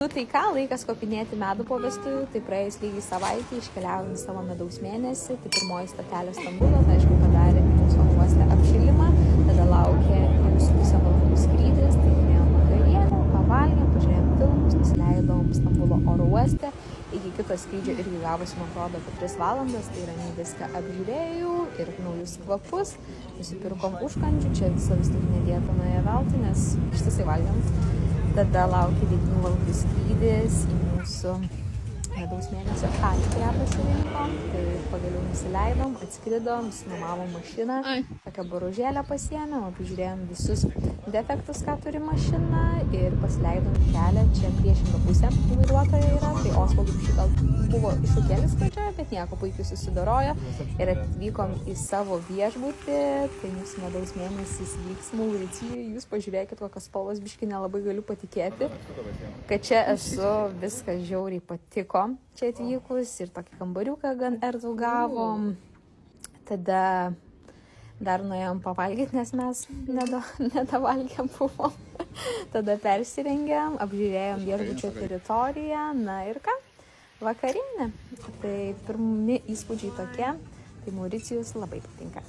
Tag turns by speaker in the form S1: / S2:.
S1: Nu tai ką, laikas kopinėti medų po vestuvių, tai praėjus lygiai savaitį iškeliavom į savo medaus mėnesį, tai pirmoji stotelė Stambulo, tai aišku padarė mūsų oro uoste apšilimą, tada laukė 2,5 valandų skrydis, tai turėjom vakarienę, pavalgėm, pažiūrėjom filmus, nusileidom Stambulo oro uoste, iki kito skrydžio irgi gavosi, man atrodo, apie 3 valandas, tai ramiai viską apžiūrėjau ir naujus kvapus, nusipirkom užkandžių, čia visa vestuvinė dieta nuėjo veltui, nes ištisai valgėm. Tada laukia 9 valandų skrydis į mūsų medaus mėnesio šalį, kurią pasirinkom. Tai pagaliau nusileidom, atskridom, nusinuomavom mašiną, tokią boružėlę pasiėmėm, apžiūrėjom visus defektus, ką turi mašina ir pasileidom kelią. Čia priešinga pusė vairuotojo yra, tai Osvaldui šį gal buvo iššūkėlis pradžioje, bet nieko, puikiai susidorojo ir atvykom į savo viešbutį. Tai mūsų medaus mėnesis vyks Mauricijoje. Jūs pažiūrėkit, kokios spalvos, biškį nelabai galiu patikėti, kad čia esu, viskas žiauriai patiko čia atvykus ir tokį kambariuką gan erdvų gavom. Tada dar nuėjom pavalgyti, nes mes nedavalgėm buvom. Tada persirengėm, apžiūrėjom viešbučio teritoriją, na ir ką, vakarienė. Tai pirmi įspūdžiai tokie, tai Mauricijus labai patinka.